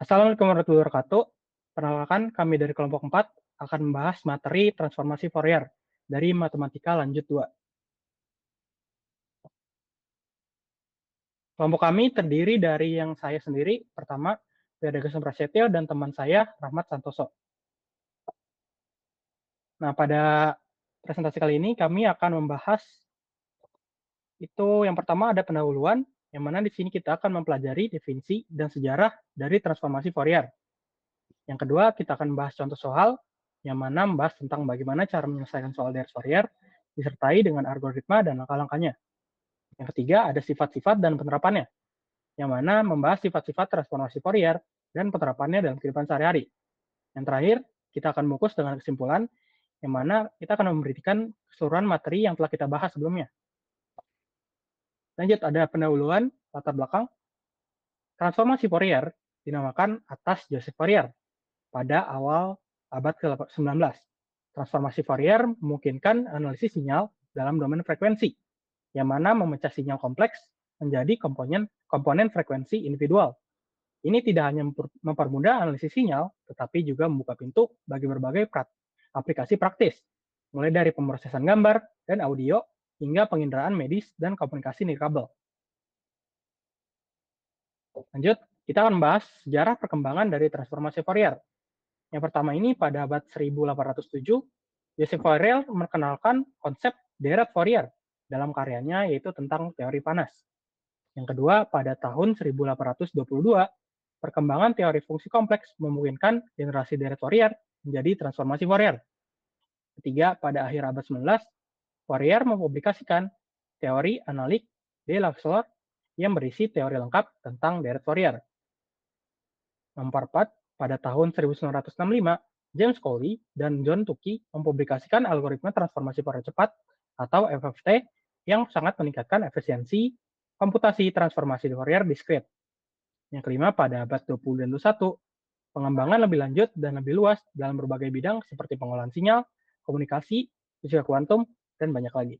Assalamualaikum warahmatullahi wabarakatuh. Perkenalkan, kami dari kelompok 4 akan membahas materi transformasi Fourier dari Matematika Lanjut 2. Kelompok kami terdiri dari yang saya sendiri, pertama, Wiradagasan Prasetyo, dan teman saya, Rahmat Santoso. Nah, pada presentasi kali ini kami akan membahas itu yang pertama ada pendahuluan, yang mana di sini kita akan mempelajari definisi dan sejarah dari transformasi Fourier. Yang kedua, kita akan membahas contoh soal, yang mana membahas tentang bagaimana cara menyelesaikan soal dari Fourier, disertai dengan algoritma dan langkah-langkahnya. Yang ketiga, ada sifat-sifat dan penerapannya, yang mana membahas sifat-sifat transformasi Fourier dan penerapannya dalam kehidupan sehari-hari. Yang terakhir, kita akan mengukus dengan kesimpulan, yang mana kita akan memberikan keseluruhan materi yang telah kita bahas sebelumnya. Lanjut, ada pendahuluan, latar belakang. Transformasi Fourier dinamakan atas Joseph Fourier pada awal abad ke-19. Transformasi Fourier memungkinkan analisis sinyal dalam domain frekuensi, yang mana memecah sinyal kompleks menjadi komponen frekuensi individual. Ini tidak hanya mempermudah analisis sinyal, tetapi juga membuka pintu bagi berbagai aplikasi praktis, mulai dari pemrosesan gambar dan audio hingga penginderaan medis dan komunikasi nirkabel. Lanjut, kita akan membahas sejarah perkembangan dari transformasi Fourier. Yang pertama ini pada abad 1807, Joseph Fourier memperkenalkan konsep deret Fourier dalam karyanya yaitu tentang teori panas. Yang kedua, pada tahun 1822, perkembangan teori fungsi kompleks memungkinkan generasi deret Fourier menjadi transformasi Fourier. Ketiga, pada akhir abad 19, Fourier mempublikasikan teori analik de Lavoisier yang berisi teori lengkap tentang deret Fourier. Nomor 4, pada tahun 1965, James Cowley dan John Tukey mempublikasikan algoritma transformasi Fourier cepat atau FFT yang sangat meningkatkan efisiensi komputasi transformasi Fourier diskrit. Yang kelima, pada abad 20 dan 21, pengembangan lebih lanjut dan lebih luas dalam berbagai bidang seperti pengolahan sinyal, komunikasi, fisika kuantum, dan banyak lagi.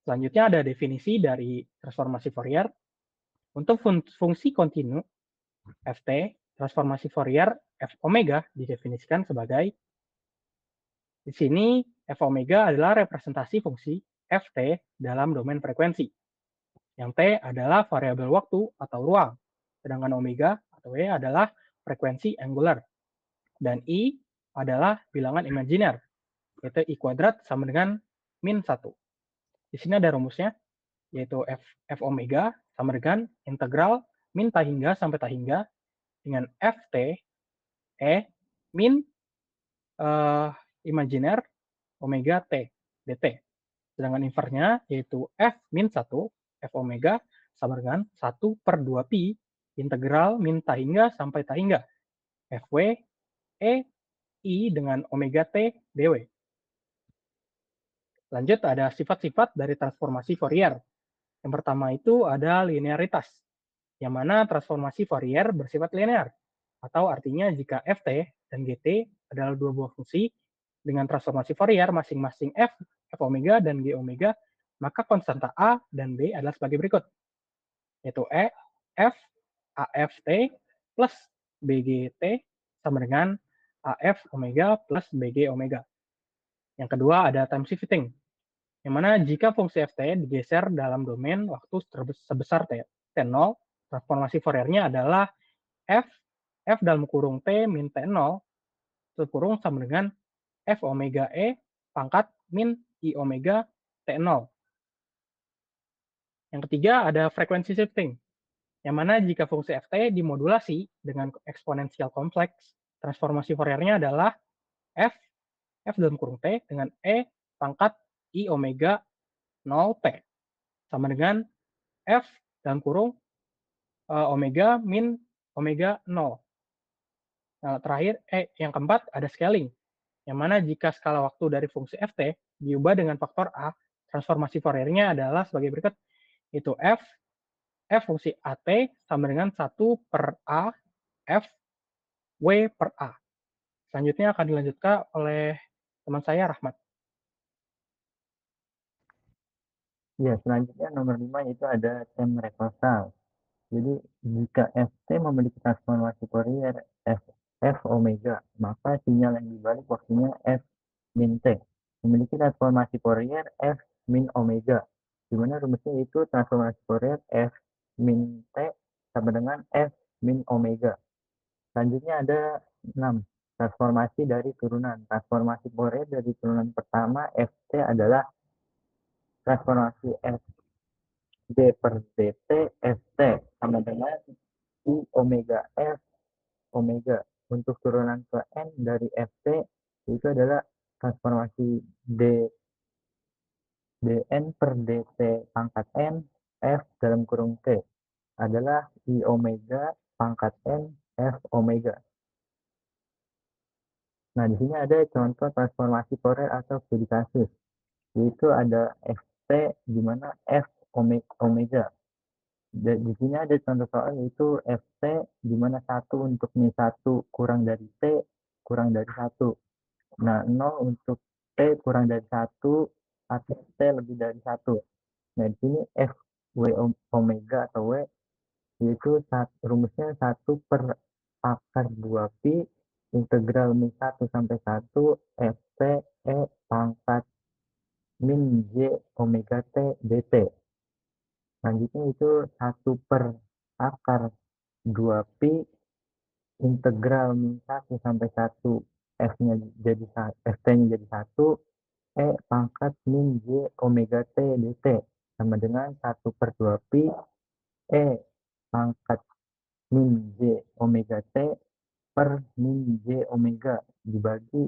Selanjutnya ada definisi dari transformasi Fourier. Untuk fungsi kontinu, Ft, transformasi Fourier F omega didefinisikan sebagai, di sini F omega adalah representasi fungsi Ft dalam domain frekuensi. Yang T adalah variabel waktu atau ruang, sedangkan omega atau E adalah frekuensi angular. Dan I adalah bilangan imajiner, yaitu I kuadrat sama dengan min 1. Di sini ada rumusnya, yaitu F omega sama dengan integral min tahingga sampai tahingga dengan Ft E min imajiner omega T dt. Sedangkan inversnya yaitu F min 1, F omega sama dengan 1 per 2 pi integral min tahingga sampai tahingga Fw E I dengan omega T dw. Lanjut ada sifat-sifat dari transformasi Fourier. Yang pertama itu ada linearitas, yang mana transformasi Fourier bersifat linear, atau artinya jika Ft dan Gt adalah dua buah fungsi dengan transformasi Fourier masing-masing F omega dan G omega, maka konstanta A dan B adalah sebagai berikut, yaitu F AFT plus BGT sama dengan AF omega plus BG omega. Yang kedua ada time shifting, yang mana jika fungsi Ft digeser dalam domain waktu sebesar T0, transformasi Fouriernya adalah F dalam kurung T min T0 kurung sama dengan F omega E pangkat min I omega T0. Yang ketiga ada frekuensi shifting, yang mana jika fungsi Ft dimodulasi dengan eksponensial kompleks, transformasi Fouriernya adalah F dalam kurung T dengan E pangkat I omega 0T sama dengan F dalam kurung omega min omega 0. Nah, terakhir, yang keempat ada scaling, yang mana jika skala waktu dari fungsi Ft diubah dengan faktor A, transformasi Fouriernya adalah sebagai berikut, yaitu F fungsi AT sama dengan 1 per A F W per A. Selanjutnya akan dilanjutkan oleh teman saya, Rahmat. Ya, selanjutnya nomor 5 itu ada time reversal. Jadi jika Ft memiliki transformasi Fourier F omega, maka sinyal yang dibalik waktunya F min T memiliki transformasi Fourier F min omega, di mana rumusnya itu transformasi Fourier F min T sama dengan F min omega. Selanjutnya ada 6 transformasi dari turunan. Transformasi Fourier dari turunan pertama Ft adalah transformasi F d per dt Ft sama dengan I omega F omega. Untuk turunan ke N dari Ft itu adalah transformasi dn per dt pangkat N F dalam kurung T adalah I omega pangkat N F omega. Nah, di sini ada contoh transformasi Fourier atau studi kasus, yaitu ada Ft di mana F omega. Di sini ada contoh soal yaitu Ft di mana 1 untuk min 1 kurang dari T kurang dari 1. Nah, 0 untuk T kurang dari 1 atau T lebih dari 1. Nah, di sini F W omega atau W yaitu rumusnya 1 per akar 2 pi integral min 1 sampai 1 Ft E pangkat min J omega T dt. Selanjutnya itu 1 per akar 2 pi integral min 1 sampai 1 F-nya jadi Ft-nya jadi 1 E pangkat min J omega T dt sama dengan 1 per 2 pi E pangkat min J omega T per min J omega dibagi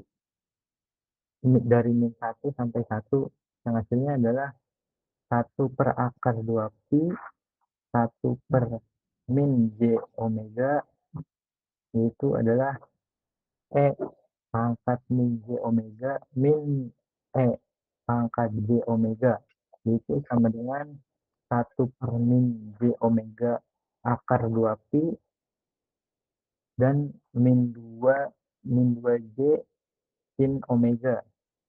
dari min 1 sampai 1 yang hasilnya adalah 1 per akar 2 pi 1 per min J omega yaitu adalah E pangkat min J omega min E pangkat J omega yaitu sama dengan 1 per min J omega akar 2 pi dan min 2 J sin omega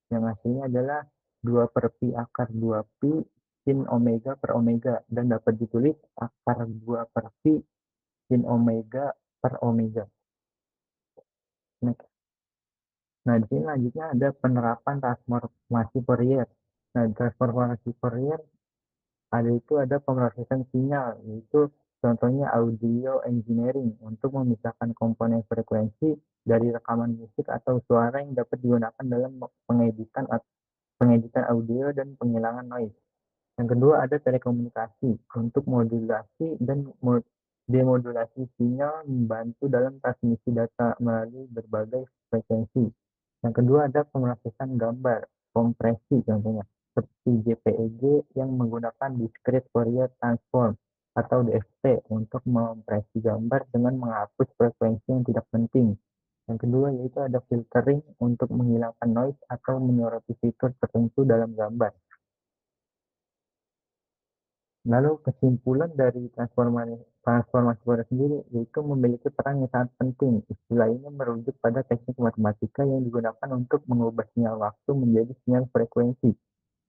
yang hasilnya adalah 2 per pi akar 2 pi sin omega per omega dan dapat ditulis akar 2 per pi sin omega per omega. Nah, di sini lanjutnya ada penerapan transformasi Fourier. Nah, transformasi Fourier ada pemrosesan sinyal, yaitu contohnya audio engineering untuk memisahkan komponen frekuensi dari rekaman musik atau suara yang dapat digunakan dalam pengeditan audio dan penghilangan noise. Yang kedua ada telekomunikasi untuk modulasi dan demodulasi sinyal membantu dalam transmisi data melalui berbagai frekuensi. Yang kedua ada pemrosesan gambar, kompresi contohnya, seperti JPEG yang menggunakan Discrete Fourier Transform atau DFT untuk mempresi gambar dengan menghapus frekuensi yang tidak penting. Yang kedua yaitu ada filtering untuk menghilangkan noise atau menyoroti fitur tertentu dalam gambar. Lalu kesimpulan dari transformasi Fourier sendiri yaitu memiliki peran yang sangat penting. Istilah ini merujuk pada teknik matematika yang digunakan untuk mengubah sinyal waktu menjadi sinyal frekuensi.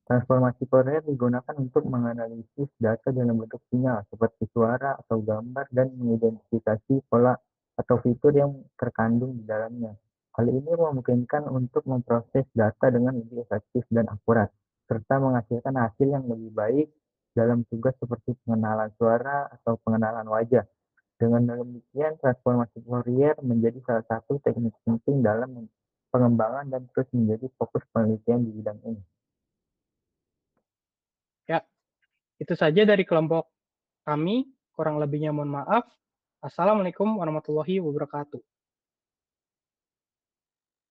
Transformasi Fourier digunakan untuk menganalisis data dalam bentuk sinyal seperti suara atau gambar dan mengidentifikasi pola atau fitur yang terkandung di dalamnya. Hal ini memungkinkan untuk memproses data dengan lebih efektif dan akurat, serta menghasilkan hasil yang lebih baik dalam tugas seperti pengenalan suara atau pengenalan wajah. Dengan demikian, transformasi Fourier menjadi salah satu teknik penting dalam pengembangan dan terus menjadi fokus penelitian di bidang ini. Ya, itu saja dari kelompok kami. Kurang lebihnya mohon maaf. Assalamualaikum warahmatullahi wabarakatuh.